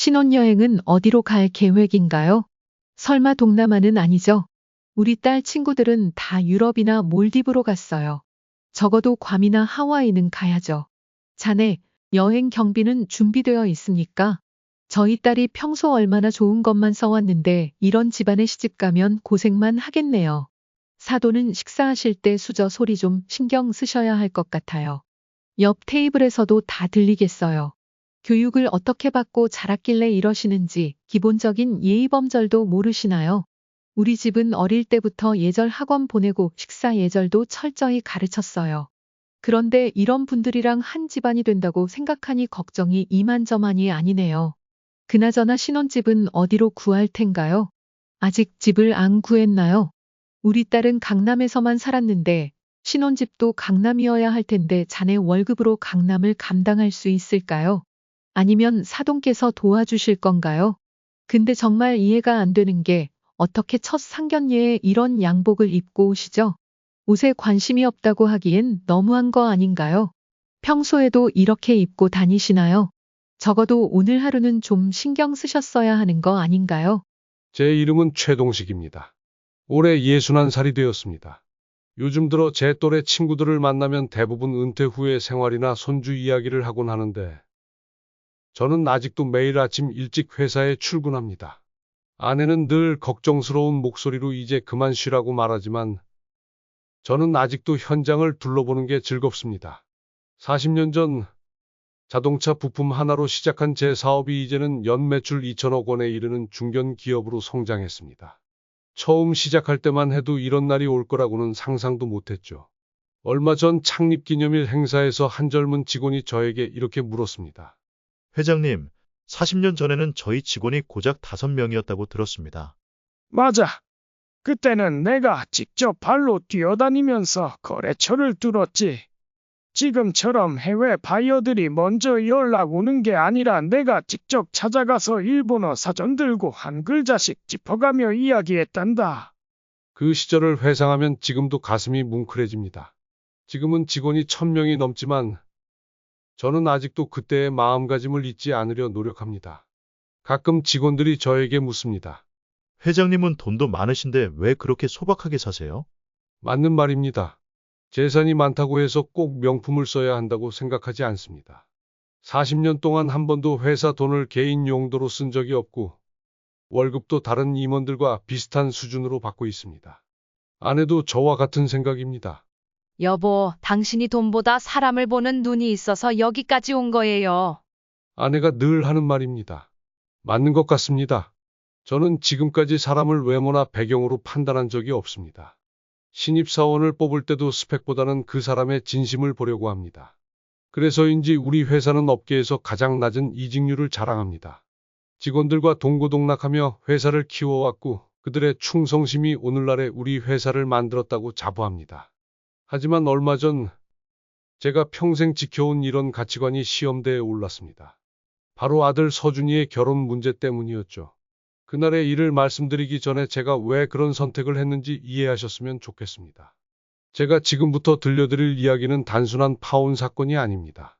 신혼여행은 어디로 갈 계획인가요? 설마 동남아는 아니죠? 우리 딸 친구들은 다 유럽이나 몰디브로 갔어요. 적어도 괌이나 하와이는 가야죠. 자네, 여행 경비는 준비되어 있습니까? 저희 딸이 평소 얼마나 좋은 것만 써왔는데 이런 집안에 시집가면 고생만 하겠네요. 사돈은 식사하실 때 수저 소리 좀 신경 쓰셔야 할 것 같아요. 옆 테이블에서도 다 들리겠어요. 교육을 어떻게 받고 자랐길래 이러시는지 기본적인 예의범절도 모르시나요? 우리 집은 어릴 때부터 예절 학원 보내고 식사 예절도 철저히 가르쳤어요. 그런데 이런 분들이랑 한 집안이 된다고 생각하니 걱정이 이만저만이 아니네요. 그나저나 신혼집은 어디로 구할 텐가요? 아직 집을 안 구했나요? 우리 딸은 강남에서만 살았는데 신혼집도 강남이어야 할 텐데 자네 월급으로 강남을 감당할 수 있을까요? 아니면 사돈께서 도와주실 건가요? 근데 정말 이해가 안 되는 게 어떻게 첫 상견례에 이런 양복을 입고 오시죠? 옷에 관심이 없다고 하기엔 너무한 거 아닌가요? 평소에도 이렇게 입고 다니시나요? 적어도 오늘 하루는 좀 신경 쓰셨어야 하는 거 아닌가요? 제 이름은 최동식입니다. 올해 61살이 되었습니다. 요즘 들어 제 또래 친구들을 만나면 대부분 은퇴 후의 생활이나 손주 이야기를 하곤 하는데 저는 아직도 매일 아침 일찍 회사에 출근합니다. 아내는 늘 걱정스러운 목소리로 이제 그만 쉬라고 말하지만 저는 아직도 현장을 둘러보는 게 즐겁습니다. 40년 전 자동차 부품 하나로 시작한 제 사업이 이제는 연 매출 2천억 원에 이르는 중견 기업으로 성장했습니다. 처음 시작할 때만 해도 이런 날이 올 거라고는 상상도 못했죠. 얼마 전 창립 기념일 행사에서 한 젊은 직원이 저에게 이렇게 물었습니다. 회장님, 40년 전에는 저희 직원이 고작 5명이었다고 들었습니다. 맞아. 그때는 내가 직접 발로 뛰어다니면서 거래처를 뚫었지. 지금처럼 해외 바이어들이 먼저 연락 오는 게 아니라 내가 직접 찾아가서 일본어 사전 들고 한 글자씩 짚어가며 이야기했단다. 그 시절을 회상하면 지금도 가슴이 뭉클해집니다. 지금은 직원이 1000명이 넘지만 저는 아직도 그때의 마음가짐을 잊지 않으려 노력합니다. 가끔 직원들이 저에게 묻습니다. 회장님은 돈도 많으신데 왜 그렇게 소박하게 사세요? 맞는 말입니다. 재산이 많다고 해서 꼭 명품을 써야 한다고 생각하지 않습니다. 40년 동안 한 번도 회사 돈을 개인 용도로 쓴 적이 없고 월급도 다른 임원들과 비슷한 수준으로 받고 있습니다. 아내도 저와 같은 생각입니다. 여보, 당신이 돈보다 사람을 보는 눈이 있어서 여기까지 온 거예요. 아내가 늘 하는 말입니다. 맞는 것 같습니다. 저는 지금까지 사람을 외모나 배경으로 판단한 적이 없습니다. 신입사원을 뽑을 때도 스펙보다는 그 사람의 진심을 보려고 합니다. 그래서인지 우리 회사는 업계에서 가장 낮은 이직률을 자랑합니다. 직원들과 동고동락하며 회사를 키워왔고 그들의 충성심이 오늘날의 우리 회사를 만들었다고 자부합니다. 하지만 얼마 전 제가 평생 지켜온 이런 가치관이 시험대에 올랐습니다. 바로 아들 서준이의 결혼 문제 때문이었죠. 그날의 일을 말씀드리기 전에 제가 왜 그런 선택을 했는지 이해하셨으면 좋겠습니다. 제가 지금부터 들려드릴 이야기는 단순한 파혼 사건이 아닙니다.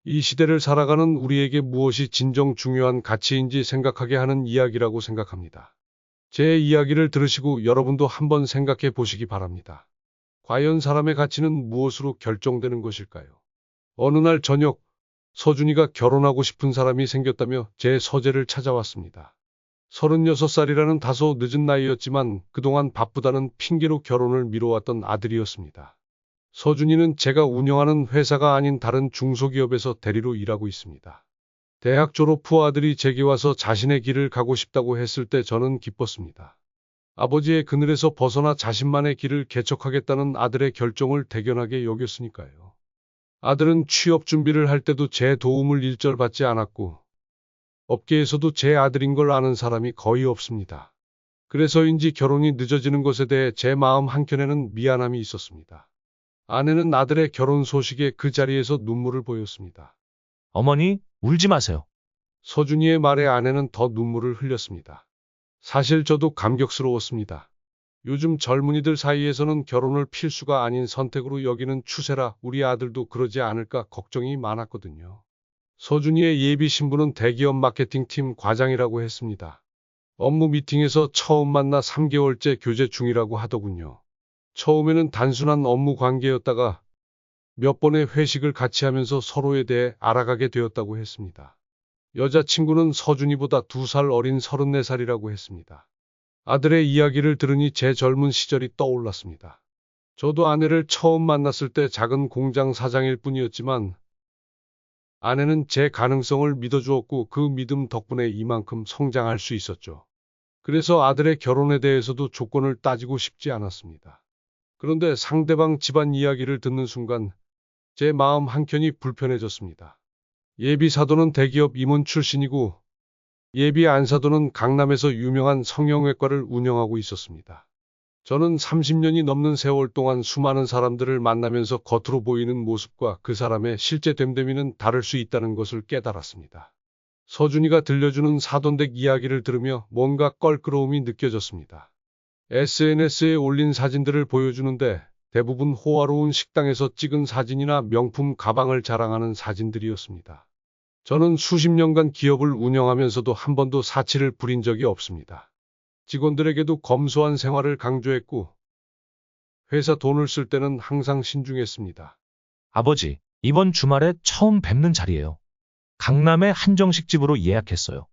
이 시대를 살아가는 우리에게 무엇이 진정 중요한 가치인지 생각하게 하는 이야기라고 생각합니다. 제 이야기를 들으시고 여러분도 한번 생각해 보시기 바랍니다. 과연 사람의 가치는 무엇으로 결정되는 것일까요? 어느 날 저녁, 서준이가 결혼하고 싶은 사람이 생겼다며 제 서재를 찾아왔습니다. 36살이라는 다소 늦은 나이였지만 그동안 바쁘다는 핑계로 결혼을 미뤄왔던 아들이었습니다. 서준이는 제가 운영하는 회사가 아닌 다른 중소기업에서 대리로 일하고 있습니다. 대학 졸업 후 아들이 제게 와서 자신의 길을 가고 싶다고 했을 때 저는 기뻤습니다. 아버지의 그늘에서 벗어나 자신만의 길을 개척하겠다는 아들의 결정을 대견하게 여겼으니까요. 아들은 취업 준비를 할 때도 제 도움을 일절 받지 않았고 업계에서도 제 아들인 걸 아는 사람이 거의 없습니다. 그래서인지 결혼이 늦어지는 것에 대해 제 마음 한켠에는 미안함이 있었습니다. 아내는 아들의 결혼 소식에 그 자리에서 눈물을 보였습니다. 어머니, 울지 마세요. 서준이의 말에 아내는 더 눈물을 흘렸습니다. 사실 저도 감격스러웠습니다. 요즘 젊은이들 사이에서는 결혼을 필수가 아닌 선택으로 여기는 추세라 우리 아들도 그러지 않을까 걱정이 많았거든요. 서준이의 예비 신부는 대기업 마케팅팀 과장이라고 했습니다. 업무 미팅에서 처음 만나 3개월째 교제 중이라고 하더군요. 처음에는 단순한 업무 관계였다가 몇 번의 회식을 같이 하면서 서로에 대해 알아가게 되었다고 했습니다. 여자친구는 서준이보다 2살 어린 34살이라고 했습니다. 아들의 이야기를 들으니 제 젊은 시절이 떠올랐습니다. 저도 아내를 처음 만났을 때 작은 공장 사장일 뿐이었지만 아내는 제 가능성을 믿어주었고 그 믿음 덕분에 이만큼 성장할 수 있었죠. 그래서 아들의 결혼에 대해서도 조건을 따지고 싶지 않았습니다. 그런데 상대방 집안 이야기를 듣는 순간 제 마음 한켠이 불편해졌습니다. 예비 사도는 대기업 임원 출신이고 예비 안사도는 강남에서 유명한 성형외과를 운영하고 있었습니다. 저는 30년이 넘는 세월 동안 수많은 사람들을 만나면서 겉으로 보이는 모습과 그 사람의 실제 됨됨이는 다를 수 있다는 것을 깨달았습니다. 서준이가 들려주는 사돈댁 이야기를 들으며 뭔가 껄끄러움이 느껴졌습니다. SNS에 올린 사진들을 보여주는데 대부분 호화로운 식당에서 찍은 사진이나 명품 가방을 자랑하는 사진들이었습니다. 저는 수십 년간 기업을 운영하면서도 한 번도 사치를 부린 적이 없습니다. 직원들에게도 검소한 생활을 강조했고 회사 돈을 쓸 때는 항상 신중했습니다. 아버지, 이번 주말에 처음 뵙는 자리예요. 강남의 한정식 집으로 예약했어요.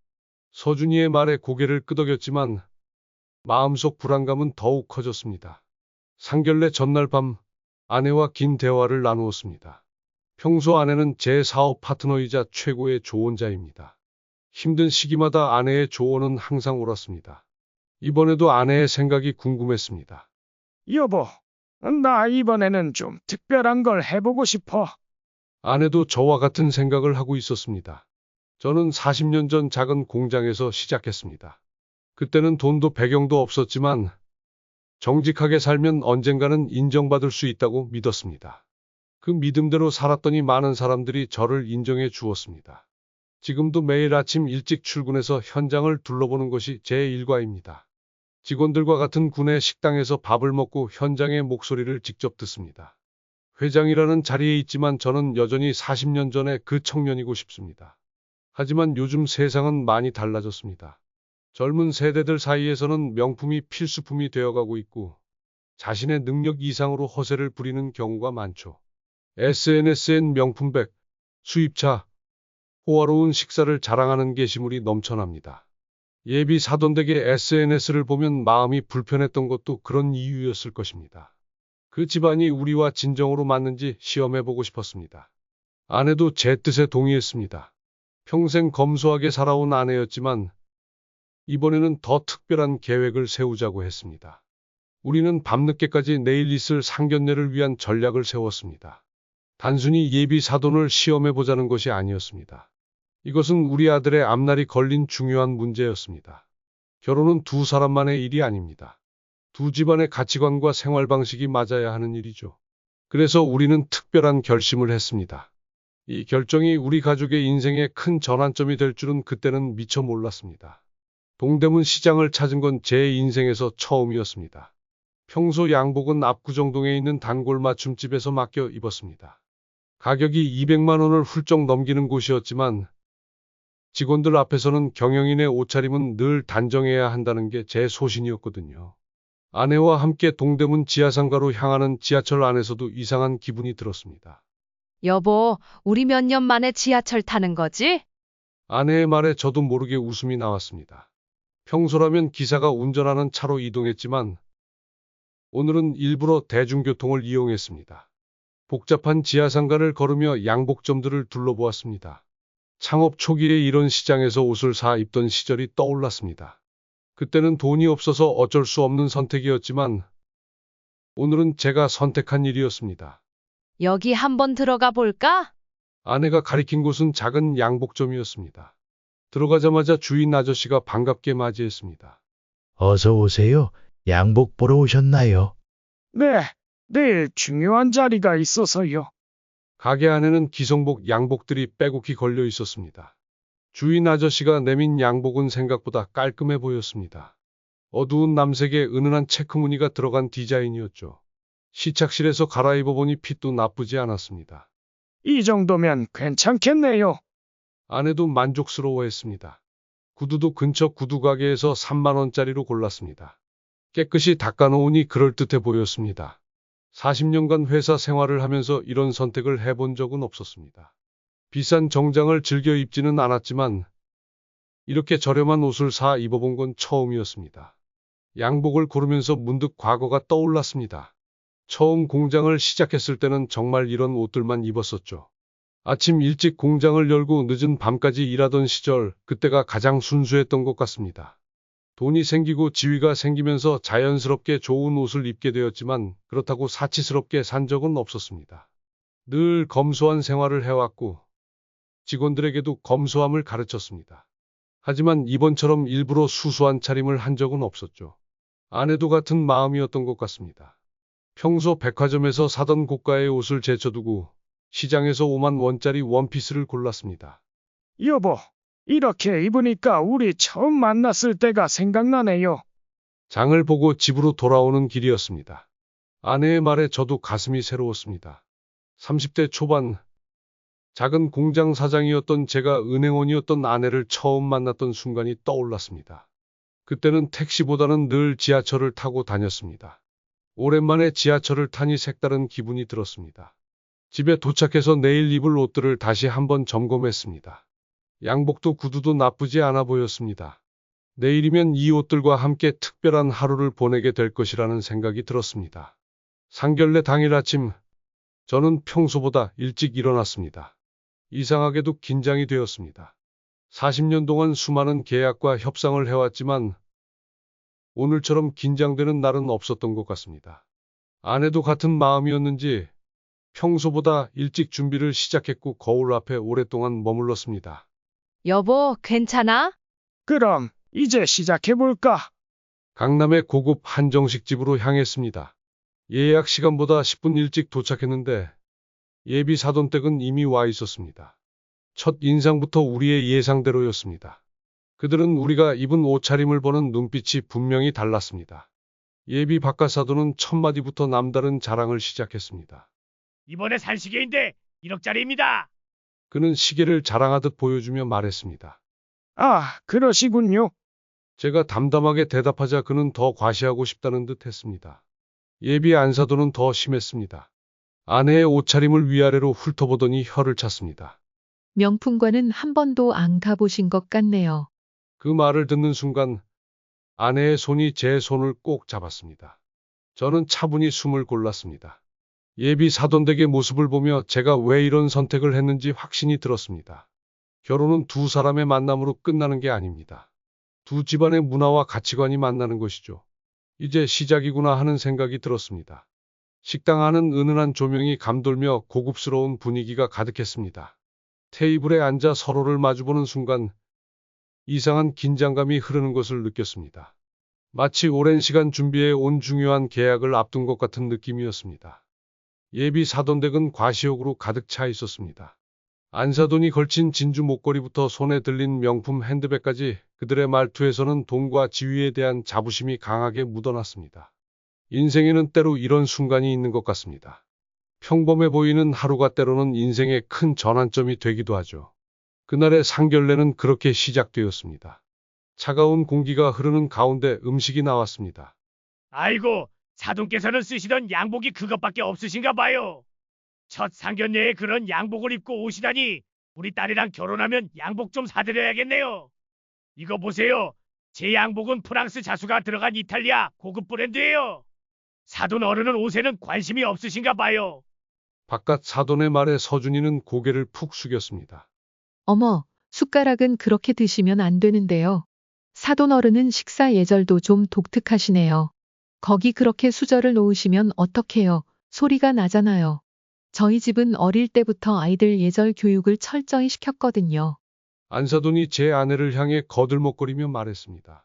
서준이의 말에 고개를 끄덕였지만 마음속 불안감은 더욱 커졌습니다. 상견례 전날 밤 아내와 긴 대화를 나누었습니다. 평소 아내는 제 사업 파트너이자 최고의 조언자입니다. 힘든 시기마다 아내의 조언은 항상 옳았습니다. 이번에도 아내의 생각이 궁금했습니다. 여보, 나 이번에는 좀 특별한 걸 해보고 싶어. 아내도 저와 같은 생각을 하고 있었습니다. 저는 40년 전 작은 공장에서 시작했습니다. 그때는 돈도 배경도 없었지만 정직하게 살면 언젠가는 인정받을 수 있다고 믿었습니다. 그 믿음대로 살았더니 많은 사람들이 저를 인정해 주었습니다. 지금도 매일 아침 일찍 출근해서 현장을 둘러보는 것이 제 일과입니다. 직원들과 같은 구내 식당에서 밥을 먹고 현장의 목소리를 직접 듣습니다. 회장이라는 자리에 있지만 저는 여전히 40년 전의 그 청년이고 싶습니다. 하지만 요즘 세상은 많이 달라졌습니다. 젊은 세대들 사이에서는 명품이 필수품이 되어가고 있고 자신의 능력 이상으로 허세를 부리는 경우가 많죠. SNS엔 명품백, 수입차, 호화로운 식사를 자랑하는 게시물이 넘쳐납니다. 예비 사돈댁의 SNS를 보면 마음이 불편했던 것도 그런 이유였을 것입니다. 그 집안이 우리와 진정으로 맞는지 시험해보고 싶었습니다. 아내도 제 뜻에 동의했습니다. 평생 검소하게 살아온 아내였지만 이번에는 더 특별한 계획을 세우자고 했습니다. 우리는 밤늦게까지 내일 있을 상견례를 위한 전략을 세웠습니다. 단순히 예비 사돈을 시험해보자는 것이 아니었습니다. 이것은 우리 아들의 앞날이 걸린 중요한 문제였습니다. 결혼은 두 사람만의 일이 아닙니다. 두 집안의 가치관과 생활 방식이 맞아야 하는 일이죠. 그래서 우리는 특별한 결심을 했습니다. 이 결정이 우리 가족의 인생에 큰 전환점이 될 줄은 그때는 미처 몰랐습니다. 동대문 시장을 찾은 건 제 인생에서 처음이었습니다. 평소 양복은 압구정동에 있는 단골 맞춤집에서 맡겨 입었습니다. 가격이 200만 원을 훌쩍 넘기는 곳이었지만 직원들 앞에서는 경영인의 옷차림은 늘 단정해야 한다는 게 제 소신이었거든요. 아내와 함께 동대문 지하상가로 향하는 지하철 안에서도 이상한 기분이 들었습니다. 여보, 우리 몇 년 만에 지하철 타는 거지? 아내의 말에 저도 모르게 웃음이 나왔습니다. 평소라면 기사가 운전하는 차로 이동했지만 오늘은 일부러 대중교통을 이용했습니다. 복잡한 지하상가를 걸으며 양복점들을 둘러보았습니다. 창업 초기에 이런 시장에서 옷을 사 입던 시절이 떠올랐습니다. 그때는 돈이 없어서 어쩔 수 없는 선택이었지만 오늘은 제가 선택한 일이었습니다. 여기 한번 들어가 볼까? 아내가 가리킨 곳은 작은 양복점이었습니다. 들어가자마자 주인 아저씨가 반갑게 맞이했습니다. 어서 오세요. 양복 보러 오셨나요? 네, 내일 중요한 자리가 있어서요. 가게 안에는 기성복 양복들이 빼곡히 걸려 있었습니다. 주인 아저씨가 내민 양복은 생각보다 깔끔해 보였습니다. 어두운 남색에 은은한 체크 무늬가 들어간 디자인이었죠. 시착실에서 갈아입어보니 핏도 나쁘지 않았습니다. 이 정도면 괜찮겠네요. 아내도 만족스러워했습니다. 구두도 근처 구두가게에서 3만 원짜리로 골랐습니다. 깨끗이 닦아놓으니 그럴듯해 보였습니다. 40년간 회사 생활을 하면서 이런 선택을 해본 적은 없었습니다. 비싼 정장을 즐겨 입지는 않았지만 이렇게 저렴한 옷을 사 입어본 건 처음이었습니다. 양복을 고르면서 문득 과거가 떠올랐습니다. 처음 공장을 시작했을 때는 정말 이런 옷들만 입었었죠. 아침 일찍 공장을 열고 늦은 밤까지 일하던 시절, 그때가 가장 순수했던 것 같습니다. 돈이 생기고 지위가 생기면서 자연스럽게 좋은 옷을 입게 되었지만 그렇다고 사치스럽게 산 적은 없었습니다. 늘 검소한 생활을 해왔고 직원들에게도 검소함을 가르쳤습니다. 하지만 이번처럼 일부러 수수한 차림을 한 적은 없었죠. 아내도 같은 마음이었던 것 같습니다. 평소 백화점에서 사던 고가의 옷을 제쳐두고 시장에서 5만 원짜리 원피스를 골랐습니다. 여보, 이렇게 입으니까 우리 처음 만났을 때가 생각나네요. 장을 보고 집으로 돌아오는 길이었습니다. 아내의 말에 저도 가슴이 새로웠습니다. 30대 초반, 작은 공장 사장이었던 제가 은행원이었던 아내를 처음 만났던 순간이 떠올랐습니다. 그때는 택시보다는 늘 지하철을 타고 다녔습니다. 오랜만에 지하철을 타니 색다른 기분이 들었습니다. 집에 도착해서 내일 입을 옷들을 다시 한번 점검했습니다. 양복도 구두도 나쁘지 않아 보였습니다. 내일이면 이 옷들과 함께 특별한 하루를 보내게 될 것이라는 생각이 들었습니다. 상견례 당일 아침, 저는 평소보다 일찍 일어났습니다. 이상하게도 긴장이 되었습니다. 40년 동안 수많은 계약과 협상을 해왔지만 오늘처럼 긴장되는 날은 없었던 것 같습니다. 아내도 같은 마음이었는지 평소보다 일찍 준비를 시작했고 거울 앞에 오랫동안 머물렀습니다. 여보, 괜찮아? 그럼 이제 시작해볼까? 강남의 고급 한정식 집으로 향했습니다. 예약 시간보다 10분 일찍 도착했는데 예비 사돈댁은 이미 와 있었습니다. 첫 인상부터 우리의 예상대로였습니다. 그들은 우리가 입은 옷차림을 보는 눈빛이 분명히 달랐습니다. 예비 박가사도는 첫 마디부터 남다른 자랑을 시작했습니다. 이번에 산 시계인데 1억짜리입니다. 그는 시계를 자랑하듯 보여주며 말했습니다. 아, 그러시군요. 제가 담담하게 대답하자 그는 더 과시하고 싶다는 듯 했습니다. 예비 안사도는 더 심했습니다. 아내의 옷차림을 위아래로 훑어보더니 혀를 찼습니다. 명품관은 한 번도 안 가보신 것 같네요. 그 말을 듣는 순간 아내의 손이 제 손을 꼭 잡았습니다. 저는 차분히 숨을 골랐습니다. 예비 사돈댁의 모습을 보며 제가 왜 이런 선택을 했는지 확신이 들었습니다. 결혼은 두 사람의 만남으로 끝나는 게 아닙니다. 두 집안의 문화와 가치관이 만나는 것이죠. 이제 시작이구나 하는 생각이 들었습니다. 식당 안은 은은한 조명이 감돌며 고급스러운 분위기가 가득했습니다. 테이블에 앉아 서로를 마주보는 순간 이상한 긴장감이 흐르는 것을 느꼈습니다. 마치 오랜 시간 준비해 온 중요한 계약을 앞둔 것 같은 느낌이었습니다. 예비 사돈댁은 과시욕으로 가득 차 있었습니다. 안사돈이 걸친 진주 목걸이부터 손에 들린 명품 핸드백까지 그들의 말투에서는 돈과 지위에 대한 자부심이 강하게 묻어났습니다. 인생에는 때로 이런 순간이 있는 것 같습니다. 평범해 보이는 하루가 때로는 인생의 큰 전환점이 되기도 하죠. 그날의 상견례는 그렇게 시작되었습니다. 차가운 공기가 흐르는 가운데 음식이 나왔습니다. 아이고, 사돈께서는 쓰시던 양복이 그것밖에 없으신가 봐요. 첫 상견례에 그런 양복을 입고 오시다니 우리 딸이랑 결혼하면 양복 좀 사드려야겠네요. 이거 보세요. 제 양복은 프랑스 자수가 들어간 이탈리아 고급 브랜드예요. 사돈 어른은 옷에는 관심이 없으신가 봐요. 바깥 사돈의 말에 서준이는 고개를 푹 숙였습니다. 어머, 숟가락은 그렇게 드시면 안 되는데요. 사돈 어른은 식사 예절도 좀 독특하시네요. 거기 그렇게 수저를 놓으시면 어떡해요? 소리가 나잖아요. 저희 집은 어릴 때부터 아이들 예절 교육을 철저히 시켰거든요. 안사돈이 제 아내를 향해 거들먹거리며 말했습니다.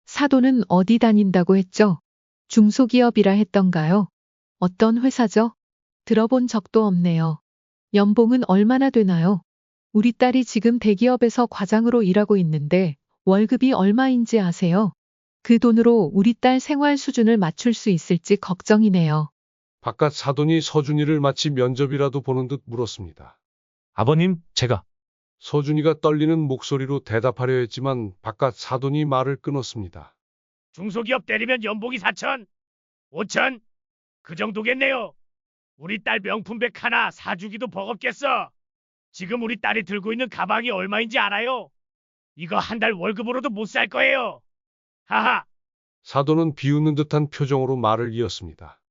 사돈은 어디 다닌다고 했죠? 중소기업이라 했던가요? 어떤 회사죠? 들어본 적도 없네요. 연봉은 얼마나 되나요? 우리 딸이 지금 대기업에서 과장으로 일하고 있는데 월급이 얼마인지 아세요? 그 돈으로 우리 딸 생활 수준을 맞출 수 있을지 걱정이네요. 바깥 사돈이 서준이를 마치 면접이라도 보는 듯 물었습니다. 아버님, 제가 서준이가 떨리는 목소리로 대답하려 했지만 바깥 사돈이 말을 끊었습니다. 중소기업 때리면 연봉이 4천, 5천 그 정도겠네요. 우리 딸 명품백 하나 사주기도 버겁겠어. 지금 우리 딸이 들고 있는 가방이 얼마인지 알아요? 이거 한 달 월급으로도 못 살 거예요. 하하. 사돈은 비웃는 듯한 표정으로 말을 이었습니다.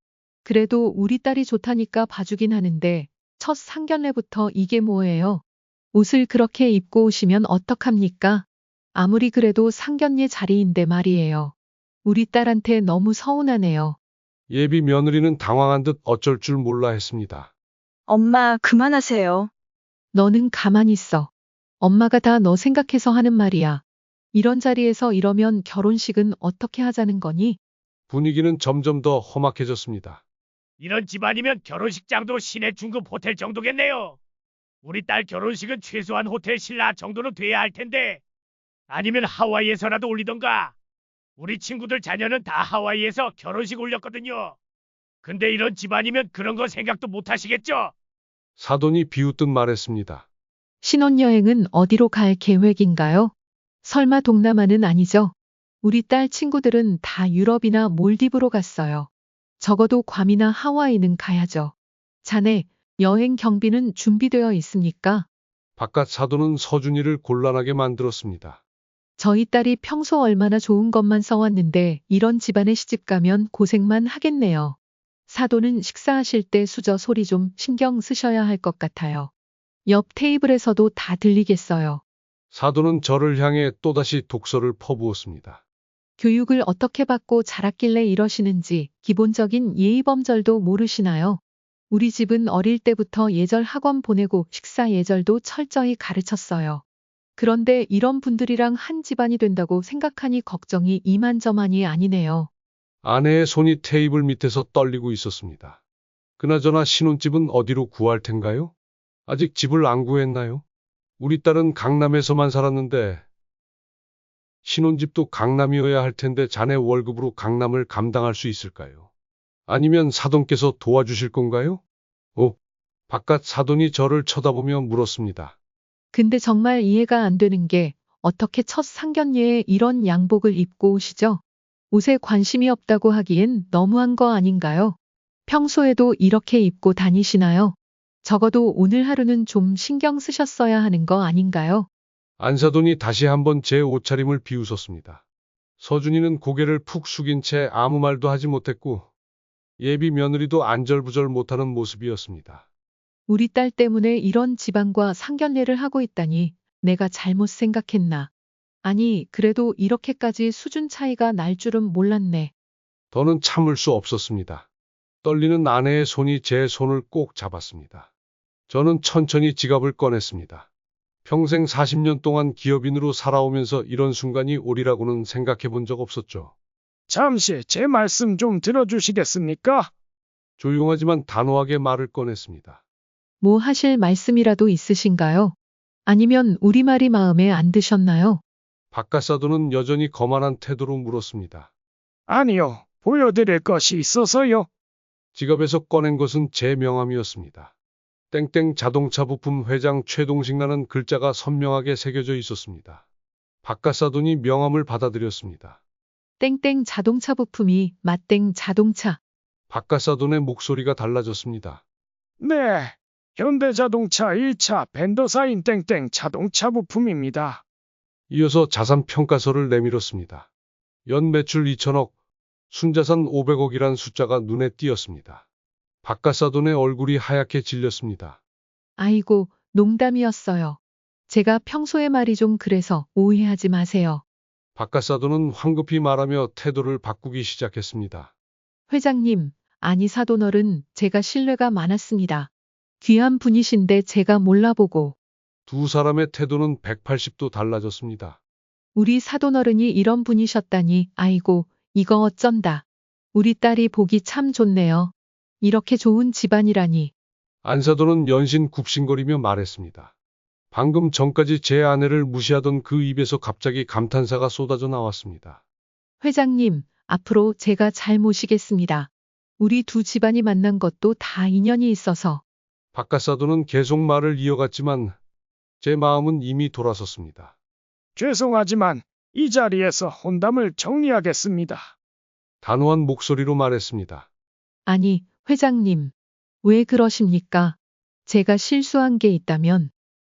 그래도 우리 딸이 좋다니까 봐주긴 하는데 첫 상견례부터 이게 뭐예요? 옷을 그렇게 입고 오시면 어떡합니까? 아무리 그래도 상견례 자리인데 말이에요. 우리 딸한테 너무 서운하네요. 예비 며느리는 당황한 듯 어쩔 줄 몰라 했습니다. 엄마, 그만하세요. 너는 가만히 있어. 엄마가 다 너 생각해서 하는 말이야. 이런 자리에서 이러면 결혼식은 어떻게 하자는 거니? 분위기는 점점 더 험악해졌습니다. 이런 집안이면 결혼식장도 시내 중급 호텔 정도겠네요. 우리 딸 결혼식은 최소한 호텔 신라 정도는 돼야 할 텐데. 아니면 하와이에서라도 올리던가. 우리 친구들 자녀는 다 하와이에서 결혼식 올렸거든요. 근데 이런 집안이면 그런 거 생각도 못 하시겠죠? 사돈이 비웃듯 말했습니다. 신혼여행은 어디로 갈 계획인가요? 설마 동남아는 아니죠? 우리 딸 친구들은 다 유럽이나 몰디브로 갔어요. 적어도 괌이나 하와이는 가야죠. 자네, 여행 경비는 준비되어 있습니까? 바깥 사돈은 서준이를 곤란하게 만들었습니다. 저희 딸이 평소 얼마나 좋은 것만 써왔는데 이런 집안에 시집가면 고생만 하겠네요. 사돈은 식사하실 때 수저 소리 좀 신경 쓰셔야 할 것 같아요. 옆 테이블에서도 다 들리겠어요. 사돈은 저를 향해 또다시 독서를 퍼부었습니다. 교육을 어떻게 받고 자랐길래 이러시는지 기본적인 예의범절도 모르시나요? 우리 집은 어릴 때부터 예절 학원 보내고 식사 예절도 철저히 가르쳤어요. 그런데 이런 분들이랑 한 집안이 된다고 생각하니 걱정이 이만저만이 아니네요. 아내의 손이 테이블 밑에서 떨리고 있었습니다. 그나저나 신혼집은 어디로 구할 텐가요? 아직 집을 안 구했나요? 우리 딸은 강남에서만 살았는데 신혼집도 강남이어야 할 텐데 자네 월급으로 강남을 감당할 수 있을까요? 아니면 사돈께서 도와주실 건가요? 바깥 사돈이 저를 쳐다보며 물었습니다. 근데 정말 이해가 안 되는 게 어떻게 첫 상견례에 이런 양복을 입고 오시죠? 옷에 관심이 없다고 하기엔 너무한 거 아닌가요? 평소에도 이렇게 입고 다니시나요? 적어도 오늘 하루는 좀 신경 쓰셨어야 하는 거 아닌가요? 안사돈이 다시 한번 제 옷차림을 비웃었습니다. 서준이는 고개를 푹 숙인 채 아무 말도 하지 못했고 예비 며느리도 안절부절 못하는 모습이었습니다. 우리 딸 때문에 이런 집안과 상견례를 하고 있다니 내가 잘못 생각했나. 아니, 그래도 이렇게까지 수준 차이가 날 줄은 몰랐네. 더는 참을 수 없었습니다. 떨리는 아내의 손이 제 손을 꼭 잡았습니다. 저는 천천히 지갑을 꺼냈습니다. 평생 40년 동안 기업인으로 살아오면서 이런 순간이 오리라고는 생각해 본 적 없었죠. 잠시 제 말씀 좀 들어주시겠습니까? 조용하지만 단호하게 말을 꺼냈습니다. 뭐 하실 말씀이라도 있으신가요? 아니면 우리 말이 마음에 안 드셨나요? 바깥사돈은 여전히 거만한 태도로 물었습니다. 아니요, 보여드릴 것이 있어서요. 지갑에서 꺼낸 것은 제 명함이었습니다. 땡땡 자동차 부품 회장 최동식라는 글자가 선명하게 새겨져 있었습니다. 바깥사돈이 명함을 받아들였습니다. 땡땡 자동차 부품이 맛땡 자동차. 바깥사돈의 목소리가 달라졌습니다. 네, 현대자동차 1차 벤더사인 땡땡 자동차 부품입니다. 이어서 자산평가서를 내밀었습니다. 연 매출 2천억, 순자산 500억이란 숫자가 눈에 띄었습니다. 바깥사돈의 얼굴이 하얗게 질렸습니다. 아이고, 농담이었어요. 제가 평소에 말이 좀 그래서 오해하지 마세요. 바깥사돈은 황급히 말하며 태도를 바꾸기 시작했습니다. 회장님, 아니 사돈어른, 제가 신뢰가 많았습니다. 귀한 분이신데 제가 몰라보고. 두 사람의 태도는 180도 달라졌습니다. 우리 사돈어른이 이런 분이셨다니, 아이고, 이거 어쩐다. 우리 딸이 보기 참 좋네요. 이렇게 좋은 집안이라니. 안사돈은 연신 굽신거리며 말했습니다. 방금 전까지 제 아내를 무시하던 그 입에서 갑자기 감탄사가 쏟아져 나왔습니다. 회장님, 앞으로 제가 잘 모시겠습니다. 우리 두 집안이 만난 것도 다 인연이 있어서. 바깥사돈은 계속 말을 이어갔지만 제 마음은 이미 돌아섰습니다. 죄송하지만 이 자리에서 혼담을 정리하겠습니다. 단호한 목소리로 말했습니다. 아니, 회장님. 왜 그러십니까? 제가 실수한 게 있다면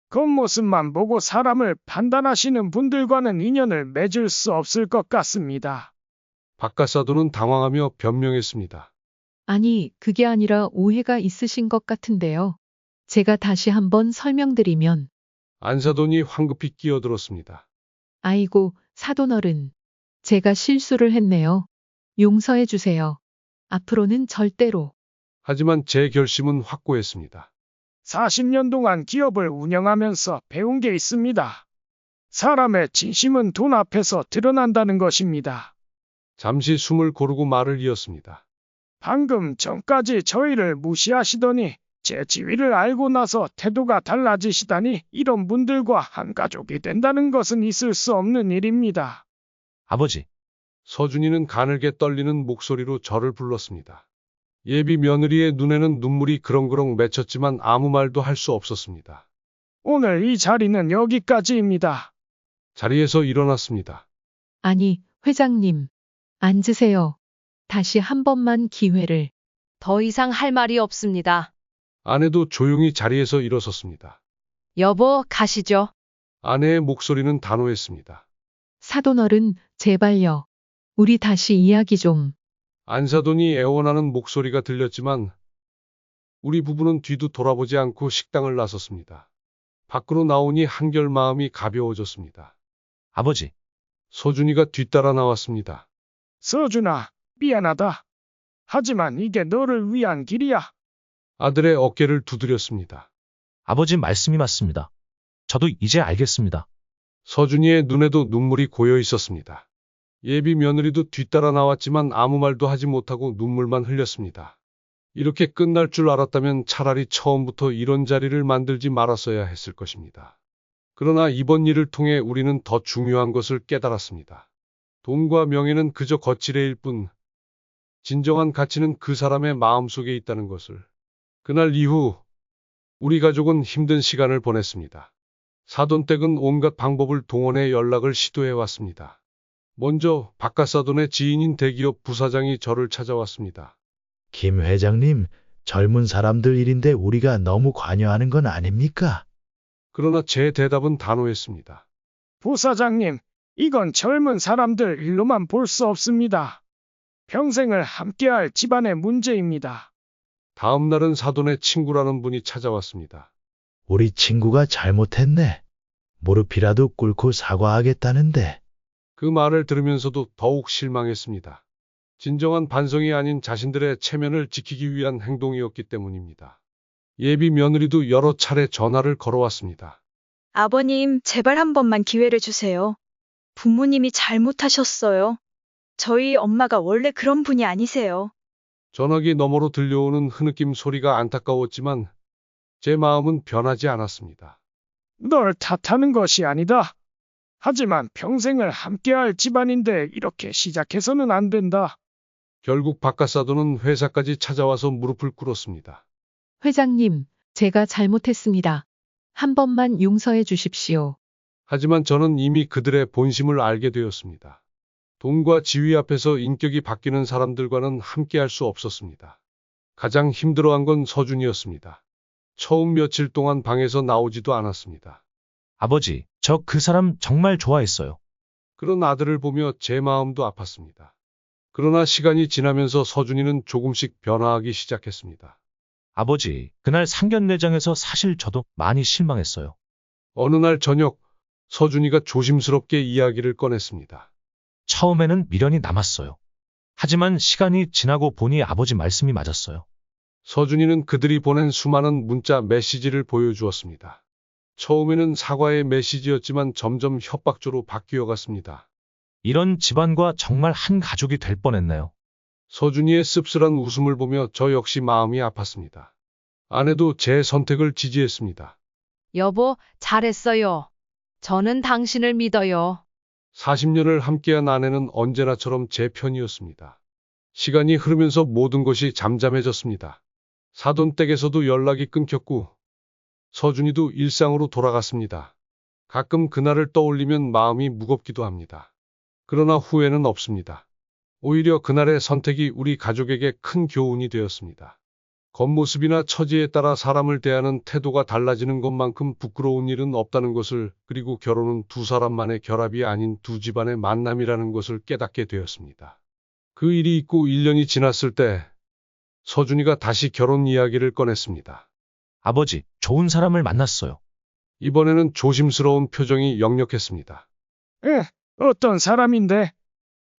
겉모습만 보고 사람을 판단하시는 분들과는 인연을 맺을 수 없을 것 같습니다. 박가사도는 당황하며 변명했습니다. 아니, 그게 아니라 오해가 있으신 것 같은데요. 제가 다시 한번 설명드리면, 안사돈이 황급히 끼어들었습니다. 아이고, 사돈어른. 제가 실수를 했네요. 용서해 주세요. 앞으로는 절대로. 하지만 제 결심은 확고했습니다. 40년 동안 기업을 운영하면서 배운 게 있습니다. 사람의 진심은 돈 앞에서 드러난다는 것입니다. 잠시 숨을 고르고 말을 이었습니다. 방금 전까지 저희를 무시하시더니 제 지위를 알고 나서 태도가 달라지시다니 이런 분들과 한 가족이 된다는 것은 있을 수 없는 일입니다. 아버지, 서준이는 가늘게 떨리는 목소리로 저를 불렀습니다. 예비 며느리의 눈에는 눈물이 그렁그렁 맺혔지만 아무 말도 할 수 없었습니다. 오늘 이 자리는 여기까지입니다. 자리에서 일어났습니다. 아니, 회장님. 앉으세요. 다시 한 번만 기회를. 더 이상 할 말이 없습니다. 아내도 조용히 자리에서 일어섰습니다. 여보, 가시죠. 아내의 목소리는 단호했습니다. 사돈어른, 제발요. 우리 다시 이야기 좀. 안사돈이 애원하는 목소리가 들렸지만 우리 부부는 뒤도 돌아보지 않고 식당을 나섰습니다. 밖으로 나오니 한결 마음이 가벼워졌습니다. 아버지, 서준이가 뒤따라 나왔습니다. 서준아, 미안하다. 하지만 이게 너를 위한 길이야. 아들의 어깨를 두드렸습니다. 아버지 말씀이 맞습니다. 저도 이제 알겠습니다. 서준이의 눈에도 눈물이 고여 있었습니다. 예비 며느리도 뒤따라 나왔지만 아무 말도 하지 못하고 눈물만 흘렸습니다. 이렇게 끝날 줄 알았다면 차라리 처음부터 이런 자리를 만들지 말았어야 했을 것입니다. 그러나 이번 일을 통해 우리는 더 중요한 것을 깨달았습니다. 돈과 명예는 그저 거칠애일 뿐, 진정한 가치는 그 사람의 마음속에 있다는 것을. 그날 이후 우리 가족은 힘든 시간을 보냈습니다. 사돈댁은 온갖 방법을 동원해 연락을 시도해 왔습니다. 먼저 박가사돈의 지인인 대기업 부사장이 저를 찾아왔습니다. 김 회장님, 젊은 사람들 일인데 우리가 너무 관여하는 건 아닙니까? 그러나 제 대답은 단호했습니다. 부사장님, 이건 젊은 사람들 일로만 볼 수 없습니다. 평생을 함께할 집안의 문제입니다. 다음 날은 사돈의 친구라는 분이 찾아왔습니다. 우리 친구가 잘못했네. 무릎이라도 꿇고 사과하겠다는데. 그 말을 들으면서도 더욱 실망했습니다. 진정한 반성이 아닌 자신들의 체면을 지키기 위한 행동이었기 때문입니다. 예비 며느리도 여러 차례 전화를 걸어왔습니다. 아버님, 제발 한 번만 기회를 주세요. 부모님이 잘못하셨어요. 저희 엄마가 원래 그런 분이 아니세요. 전화기 너머로 들려오는 흐느낌 소리가 안타까웠지만 제 마음은 변하지 않았습니다. 널 탓하는 것이 아니다. 하지만 평생을 함께할 집안인데 이렇게 시작해서는 안 된다. 결국 박가사도는 회사까지 찾아와서 무릎을 꿇었습니다. 회장님, 제가 잘못했습니다. 한 번만 용서해 주십시오. 하지만 저는 이미 그들의 본심을 알게 되었습니다. 돈과 지위 앞에서 인격이 바뀌는 사람들과는 함께할 수 없었습니다. 가장 힘들어한 건 서준이었습니다. 처음 며칠 동안 방에서 나오지도 않았습니다. 아버지, 저 그 사람 정말 좋아했어요. 그런 아들을 보며 제 마음도 아팠습니다. 그러나 시간이 지나면서 서준이는 조금씩 변화하기 시작했습니다. 아버지, 그날 상견례장에서 사실 저도 많이 실망했어요. 어느 날 저녁, 서준이가 조심스럽게 이야기를 꺼냈습니다. 처음에는 미련이 남았어요. 하지만 시간이 지나고 보니 아버지 말씀이 맞았어요. 서준이는 그들이 보낸 수많은 문자 메시지를 보여주었습니다. 처음에는 사과의 메시지였지만 점점 협박조로 바뀌어 갔습니다. 이런 집안과 정말 한 가족이 될 뻔했네요. 서준이의 씁쓸한 웃음을 보며 저 역시 마음이 아팠습니다. 아내도 제 선택을 지지했습니다. 여보, 잘했어요. 저는 당신을 믿어요. 40년을 함께한 아내는 언제나처럼 제 편이었습니다. 시간이 흐르면서 모든 것이 잠잠해졌습니다. 사돈댁에서도 연락이 끊겼고 서준이도 일상으로 돌아갔습니다. 가끔 그날을 떠올리면 마음이 무겁기도 합니다. 그러나 후회는 없습니다. 오히려 그날의 선택이 우리 가족에게 큰 교훈이 되었습니다. 겉모습이나 처지에 따라 사람을 대하는 태도가 달라지는 것만큼 부끄러운 일은 없다는 것을, 그리고 결혼은 두 사람만의 결합이 아닌 두 집안의 만남이라는 것을 깨닫게 되었습니다. 그 일이 있고 1년이 지났을 때 서준이가 다시 결혼 이야기를 꺼냈습니다. 아버지, 좋은 사람을 만났어요. 이번에는 조심스러운 표정이 역력했습니다. 어떤 사람인데?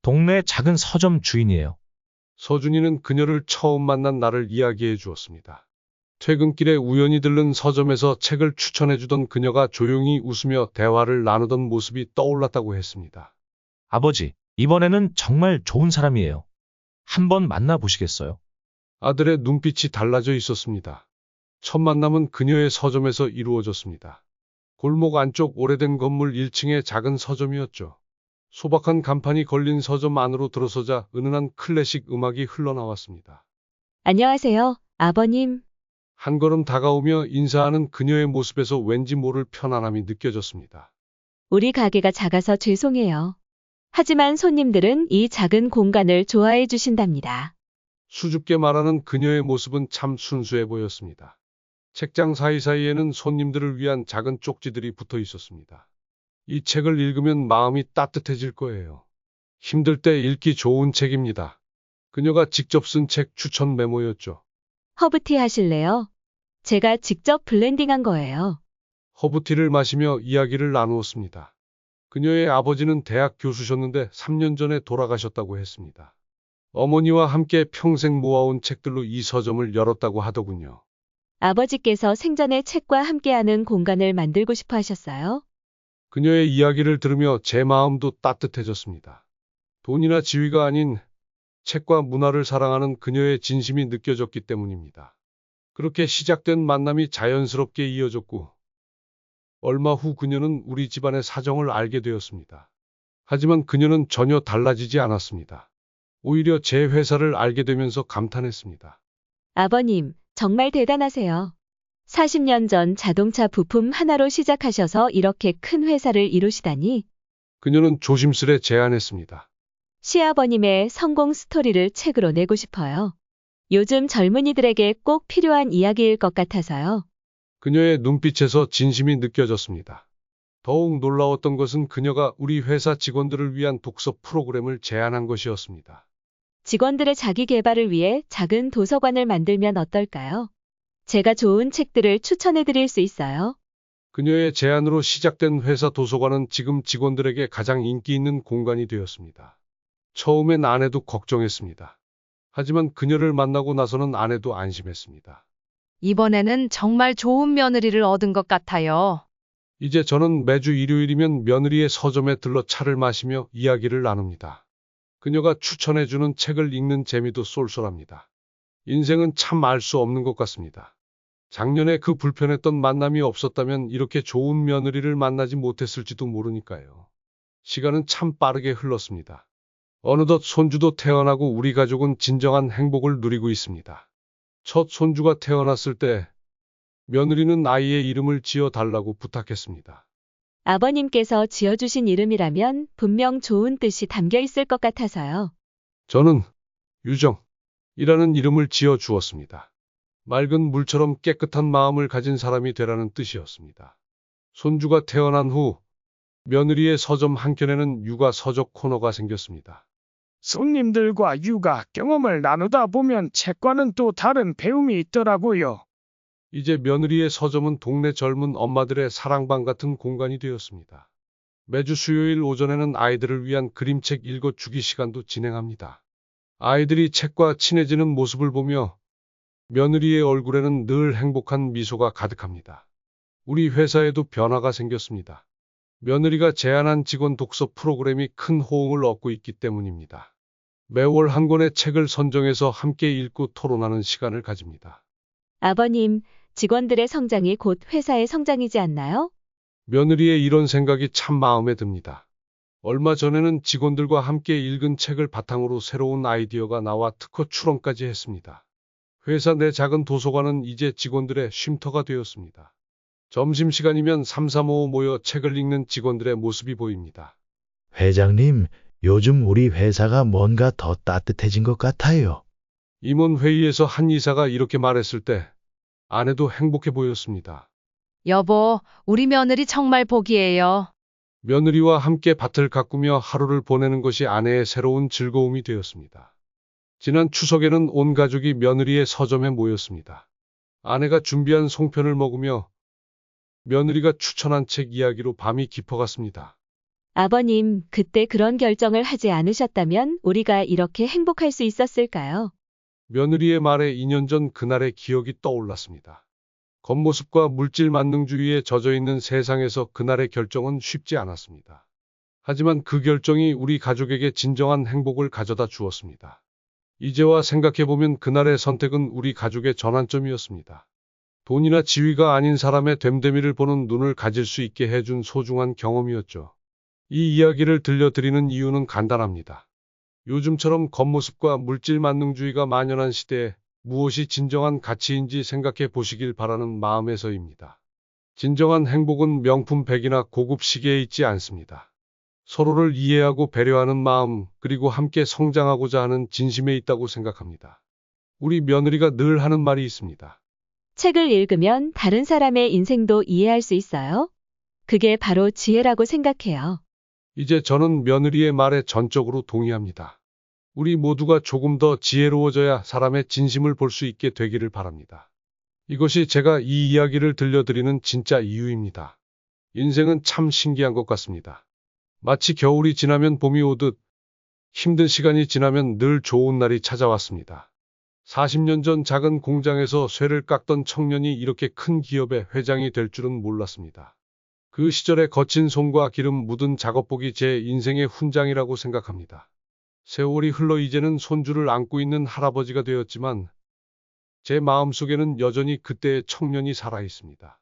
동네 작은 서점 주인이에요. 서준이는 그녀를 처음 만난 날을 이야기해 주었습니다. 퇴근길에 우연히 들른 서점에서 책을 추천해 주던 그녀가 조용히 웃으며 대화를 나누던 모습이 떠올랐다고 했습니다. 아버지, 이번에는 정말 좋은 사람이에요. 한번 만나보시겠어요? 아들의 눈빛이 달라져 있었습니다. 첫 만남은 그녀의 서점에서 이루어졌습니다. 골목 안쪽 오래된 건물 1층의 작은 서점이었죠. 소박한 간판이 걸린 서점 안으로 들어서자 은은한 클래식 음악이 흘러나왔습니다. 안녕하세요, 아버님. 한 걸음 다가오며 인사하는 그녀의 모습에서 왠지 모를 편안함이 느껴졌습니다. 우리 가게가 작아서 죄송해요. 하지만 손님들은 이 작은 공간을 좋아해 주신답니다. 수줍게 말하는 그녀의 모습은 참 순수해 보였습니다. 책장 사이사이에는 손님들을 위한 작은 쪽지들이 붙어 있었습니다. 이 책을 읽으면 마음이 따뜻해질 거예요. 힘들 때 읽기 좋은 책입니다. 그녀가 직접 쓴 책 추천 메모였죠. 허브티 하실래요? 제가 직접 블렌딩한 거예요. 허브티를 마시며 이야기를 나누었습니다. 그녀의 아버지는 대학 교수셨는데 3년 전에 돌아가셨다고 했습니다. 어머니와 함께 평생 모아온 책들로 이 서점을 열었다고 하더군요. 아버지께서 생전에 책과 함께하는 공간을 만들고 싶어 하셨어요? 그녀의 이야기를 들으며 제 마음도 따뜻해졌습니다. 돈이나 지위가 아닌 책과 문화를 사랑하는 그녀의 진심이 느껴졌기 때문입니다. 그렇게 시작된 만남이 자연스럽게 이어졌고, 얼마 후 그녀는 우리 집안의 사정을 알게 되었습니다. 하지만 그녀는 전혀 달라지지 않았습니다. 오히려 제 회사를 알게 되면서 감탄했습니다. 아버님, 정말 대단하세요. 40년 전 자동차 부품 하나로 시작하셔서 이렇게 큰 회사를 이루시다니. 그녀는 조심스레 제안했습니다. 시아버님의 성공 스토리를 책으로 내고 싶어요. 요즘 젊은이들에게 꼭 필요한 이야기일 것 같아서요. 그녀의 눈빛에서 진심이 느껴졌습니다. 더욱 놀라웠던 것은 그녀가 우리 회사 직원들을 위한 독서 프로그램을 제안한 것이었습니다. 직원들의 자기 개발을 위해 작은 도서관을 만들면 어떨까요? 제가 좋은 책들을 추천해 드릴 수 있어요. 그녀의 제안으로 시작된 회사 도서관은 지금 직원들에게 가장 인기 있는 공간이 되었습니다. 처음엔 아내도 걱정했습니다. 하지만 그녀를 만나고 나서는 아내도 안심했습니다. 이번에는 정말 좋은 며느리를 얻은 것 같아요. 이제 저는 매주 일요일이면 며느리의 서점에 들러 차를 마시며 이야기를 나눕니다. 그녀가 추천해주는 책을 읽는 재미도 쏠쏠합니다. 인생은 참 알 수 없는 것 같습니다. 작년에 그 불편했던 만남이 없었다면 이렇게 좋은 며느리를 만나지 못했을지도 모르니까요. 시간은 참 빠르게 흘렀습니다. 어느덧 손주도 태어나고 우리 가족은 진정한 행복을 누리고 있습니다. 첫 손주가 태어났을 때 며느리는 아이의 이름을 지어달라고 부탁했습니다. 아버님께서 지어주신 이름이라면 분명 좋은 뜻이 담겨 있을 것 같아서요. 저는 유정이라는 이름을 지어 주었습니다. 맑은 물처럼 깨끗한 마음을 가진 사람이 되라는 뜻이었습니다. 손주가 태어난 후 며느리의 서점 한켠에는 육아 서적 코너가 생겼습니다. 손님들과 육아 경험을 나누다 보면 책과는 또 다른 배움이 있더라고요. 이제 며느리의 서점은 동네 젊은 엄마들의 사랑방 같은 공간이 되었습니다. 매주 수요일 오전에는 아이들을 위한 그림책 읽어주기 시간도 진행합니다. 아이들이 책과 친해지는 모습을 보며 며느리의 얼굴에는 늘 행복한 미소가 가득합니다. 우리 회사에도 변화가 생겼습니다. 며느리가 제안한 직원 독서 프로그램이 큰 호응을 얻고 있기 때문입니다. 매월 한 권의 책을 선정해서 함께 읽고 토론하는 시간을 가집니다. 아버님, 직원들의 성장이 곧 회사의 성장이지 않나요? 며느리의 이런 생각이 참 마음에 듭니다. 얼마 전에는 직원들과 함께 읽은 책을 바탕으로 새로운 아이디어가 나와 특허 출원까지 했습니다. 회사 내 작은 도서관은 이제 직원들의 쉼터가 되었습니다. 점심시간이면 삼삼오오 모여 책을 읽는 직원들의 모습이 보입니다. 회장님, 요즘 우리 회사가 뭔가 더 따뜻해진 것 같아요. 임원 회의에서 한 이사가 이렇게 말했을 때 아내도 행복해 보였습니다. 여보, 우리 며느리 정말 복이에요. 며느리와 함께 밭을 가꾸며 하루를 보내는 것이 아내의 새로운 즐거움이 되었습니다. 지난 추석에는 온 가족이 며느리의 서점에 모였습니다. 아내가 준비한 송편을 먹으며 며느리가 추천한 책 이야기로 밤이 깊어갔습니다. 아버님, 그때 그런 결정을 하지 않으셨다면 우리가 이렇게 행복할 수 있었을까요? 며느리의 말에 2년 전 그날의 기억이 떠올랐습니다. 겉모습과 물질 만능주의에 젖어있는 세상에서 그날의 결정은 쉽지 않았습니다. 하지만 그 결정이 우리 가족에게 진정한 행복을 가져다 주었습니다. 이제와 생각해보면 그날의 선택은 우리 가족의 전환점이었습니다. 돈이나 지위가 아닌 사람의 됨됨이를 보는 눈을 가질 수 있게 해준 소중한 경험이었죠. 이 이야기를 들려드리는 이유는 간단합니다. 요즘처럼 겉모습과 물질 만능주의가 만연한 시대에 무엇이 진정한 가치인지 생각해 보시길 바라는 마음에서입니다. 진정한 행복은 명품백이나 고급 시계에 있지 않습니다. 서로를 이해하고 배려하는 마음, 그리고 함께 성장하고자 하는 진심에 있다고 생각합니다. 우리 며느리가 늘 하는 말이 있습니다. 책을 읽으면 다른 사람의 인생도 이해할 수 있어요. 그게 바로 지혜라고 생각해요. 이제 저는 며느리의 말에 전적으로 동의합니다. 우리 모두가 조금 더 지혜로워져야 사람의 진심을 볼 수 있게 되기를 바랍니다. 이것이 제가 이 이야기를 들려드리는 진짜 이유입니다. 인생은 참 신기한 것 같습니다. 마치 겨울이 지나면 봄이 오듯 힘든 시간이 지나면 늘 좋은 날이 찾아왔습니다. 40년 전 작은 공장에서 쇠를 깎던 청년이 이렇게 큰 기업의 회장이 될 줄은 몰랐습니다. 그 시절의 거친 손과 기름 묻은 작업복이 제 인생의 훈장이라고 생각합니다. 세월이 흘러 이제는 손주를 안고 있는 할아버지가 되었지만 제 마음속에는 여전히 그때의 청년이 살아있습니다.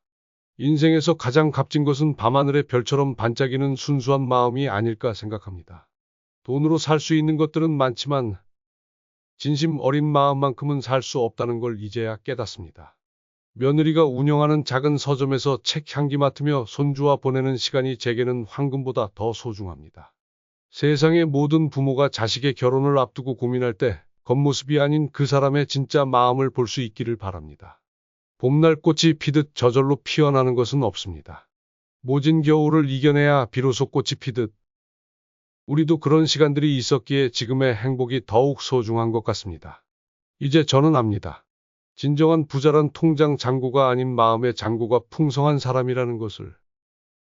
인생에서 가장 값진 것은 밤하늘의 별처럼 반짝이는 순수한 마음이 아닐까 생각합니다. 돈으로 살 수 있는 것들은 많지만 진심 어린 마음만큼은 살 수 없다는 걸 이제야 깨닫습니다. 며느리가 운영하는 작은 서점에서 책 향기 맡으며 손주와 보내는 시간이 제게는 황금보다 더 소중합니다. 세상의 모든 부모가 자식의 결혼을 앞두고 고민할 때 겉모습이 아닌 그 사람의 진짜 마음을 볼 수 있기를 바랍니다. 봄날 꽃이 피듯 저절로 피어나는 것은 없습니다. 모진 겨울을 이겨내야 비로소 꽃이 피듯 우리도 그런 시간들이 있었기에 지금의 행복이 더욱 소중한 것 같습니다. 이제 저는 압니다. 진정한 부자란 통장 잔고가 아닌 마음의 잔고가 풍성한 사람이라는 것을.